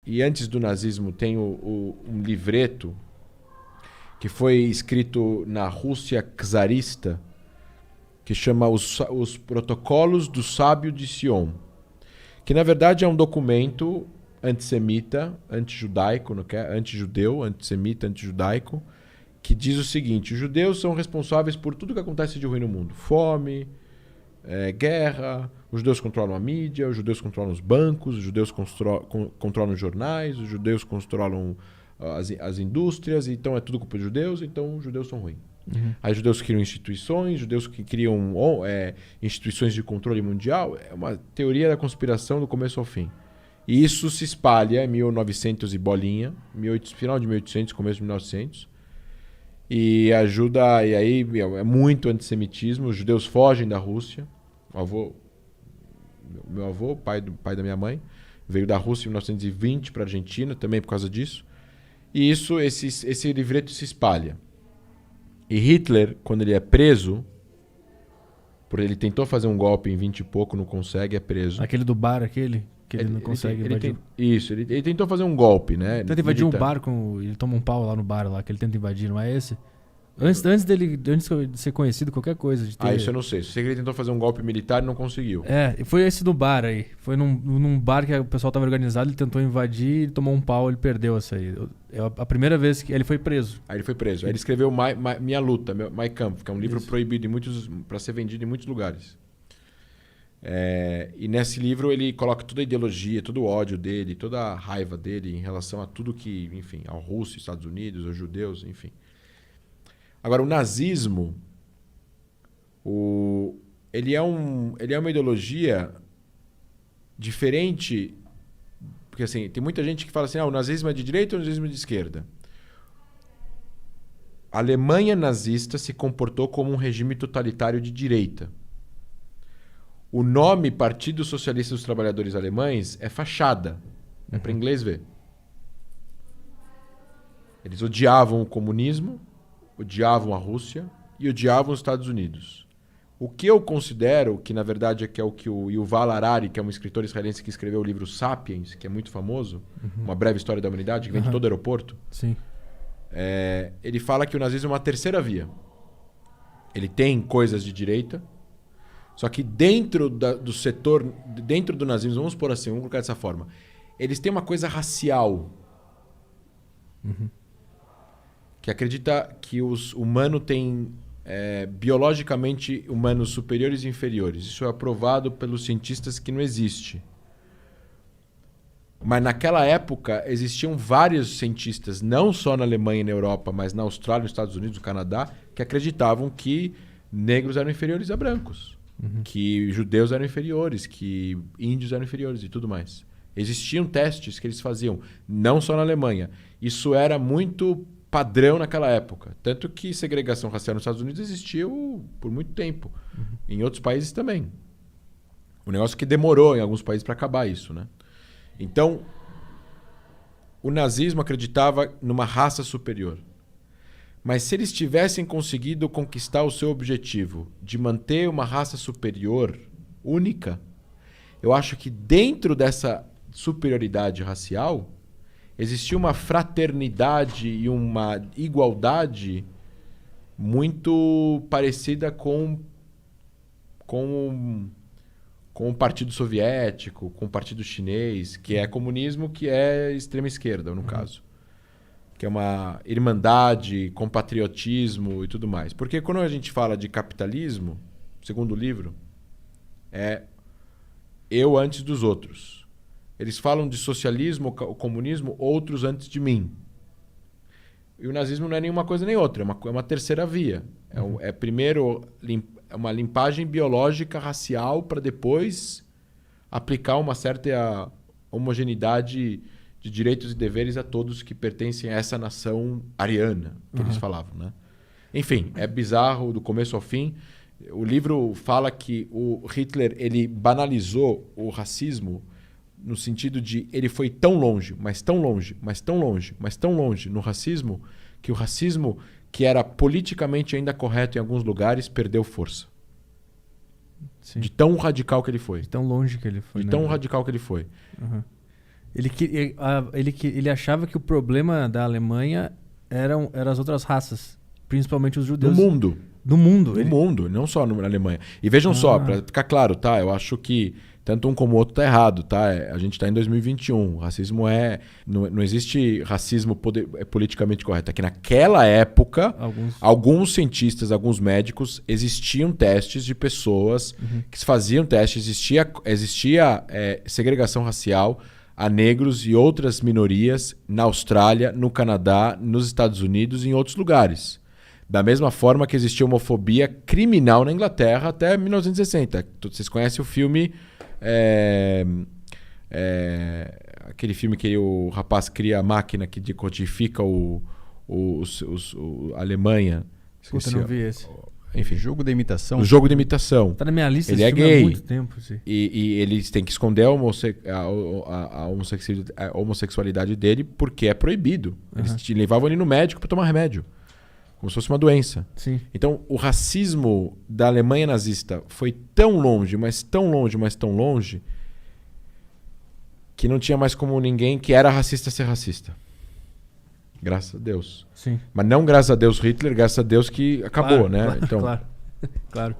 e antes do nazismo tem um livreto que foi escrito na Rússia czarista, que chama os Protocolos do Sábio de Sion, que na verdade é um documento antissemita, antijudaico, antijudeu, antissemita, antijudaico, que diz o seguinte: os judeus são responsáveis por tudo que acontece de ruim no mundo. Fome, guerra, os judeus controlam a mídia, os judeus controlam os bancos, os judeus controlam os jornais, os judeus controlam as indústrias, então é tudo culpa dos judeus, então os judeus são ruins. Uhum. Aí os judeus criam instituições, judeus que criam instituições de controle mundial. É uma teoria da conspiração do começo ao fim. E isso se espalha em 1900 e bolinha, final de 1800, começo de 1900. E ajuda, e aí é muito antissemitismo. Os judeus fogem da Rússia. Meu avô, pai da minha mãe, veio da Rússia em 1920 para a Argentina, também por causa disso. E esse livreto se espalha. E Hitler, quando ele é preso, porque ele tentou fazer um golpe em 20 e pouco, não consegue, é preso. Aquele do bar, que ele não consegue invadir. Ele tentou fazer um golpe, né? Tenta invadir um bar, ele toma um pau lá no bar, lá, que ele tenta invadir, não é esse? Antes de ser conhecido, qualquer coisa. Isso eu não sei. Sei que ele tentou fazer um golpe militar e não conseguiu. Foi esse do bar aí. Foi num bar que o pessoal tava organizado, ele tentou invadir, ele tomou um pau, ele perdeu essa aí. É a primeira vez que ele foi preso. Aí ele foi preso. Aí ele escreveu Minha Luta, Mein Kampf, que é um livro proibido para ser vendido em muitos lugares. E nesse livro ele coloca toda a ideologia, todo o ódio dele, toda a raiva dele em relação a tudo que, enfim, ao Rússia, Estados Unidos, aos judeus, enfim. Agora, o nazismo, ele é uma ideologia diferente, porque assim, tem muita gente que fala assim, o nazismo é de direita ou o nazismo é de esquerda? A Alemanha nazista se comportou como um regime totalitário de direita. O nome Partido Socialista dos Trabalhadores Alemães é fachada, é para inglês ver. Eles odiavam o comunismo, odiavam a Rússia e odiavam os Estados Unidos. O que eu considero, que na verdade é o que o Yuval Harari, que é um escritor israelense que escreveu o livro Sapiens, que é muito famoso, Uma Breve História da Humanidade, que vem de todo o aeroporto. Sim. Ele fala que o nazismo é uma terceira via. Ele tem coisas de direita, só que dentro do setor, dentro do nazismo, vamos pôr assim, vamos colocar dessa forma, eles têm uma coisa racial. Que acredita que os humanos têm biologicamente humanos superiores e inferiores. Isso é aprovado pelos cientistas que não existe. Mas naquela época existiam vários cientistas, não só na Alemanha e na Europa, mas na Austrália, nos Estados Unidos, no Canadá, que acreditavam que negros eram inferiores a brancos, que judeus eram inferiores, que índios eram inferiores e tudo mais. Existiam testes que eles faziam, não só na Alemanha. Isso era muito padrão naquela época. Tanto que segregação racial nos Estados Unidos existiu por muito tempo. Em outros países também. O negócio que demorou em alguns países para acabar isso, né? Então, o nazismo acreditava numa raça superior. Mas se eles tivessem conseguido conquistar o seu objetivo de manter uma raça superior única, eu acho que dentro dessa superioridade racial existia uma fraternidade e uma igualdade muito parecida com o Partido Soviético, com o Partido Chinês, que é comunismo, que é extrema esquerda, no caso. Que é uma irmandade, compatriotismo e tudo mais. Porque quando a gente fala de capitalismo, segundo o livro, é eu antes dos outros. Eles falam de socialismo, o comunismo, outros antes de mim. E o nazismo não é nenhuma coisa nem outra, é uma terceira via. Primeiro uma limpagem biológica racial para depois aplicar uma certa homogeneidade de direitos e deveres a todos que pertencem a essa nação ariana, que eles falavam, né? Enfim, é bizarro do começo ao fim. O livro fala que o Hitler ele banalizou o racismo no sentido de ele foi tão longe, mas tão longe, mas tão longe, mas tão longe no racismo, que o racismo, que era politicamente ainda correto em alguns lugares, perdeu força. Sim. De tão radical que ele foi. De tão longe que ele foi. De tão radical que ele foi. Ele achava que o problema da Alemanha eram as outras raças, principalmente os No judeus. mundo. Do mundo. No mundo, não só na Alemanha. E vejam só, para ficar claro, tá? Eu acho que tanto um como o outro tá errado, tá? A gente tá em 2021. O racismo não existe racismo politicamente correto. É que naquela época, alguns cientistas, alguns médicos, existiam testes de pessoas que se faziam testes, existia segregação racial a negros e outras minorias na Austrália, no Canadá, nos Estados Unidos e em outros lugares. Da mesma forma que existia homofobia criminal na Inglaterra até 1960. Vocês conhecem o filme... aquele filme que o rapaz cria a máquina que decodifica a Alemanha. Puta, não vi esse. Enfim, Jogo da imitação. O jogo de imitação. Tá na minha lista ele esse é filme gay. há muito tempo. Sim. E eles têm que esconder a homossexualidade dele porque é proibido. Eles levavam ele no médico para tomar remédio. Como se fosse uma doença. Sim. Então, o racismo da Alemanha nazista foi tão longe, mas tão longe, mas tão longe, que não tinha mais como ninguém que era racista ser racista. Graças a Deus. Sim. Mas não graças a Deus Hitler, graças a Deus que acabou, Claro, né? claro, Então, claro. Claro.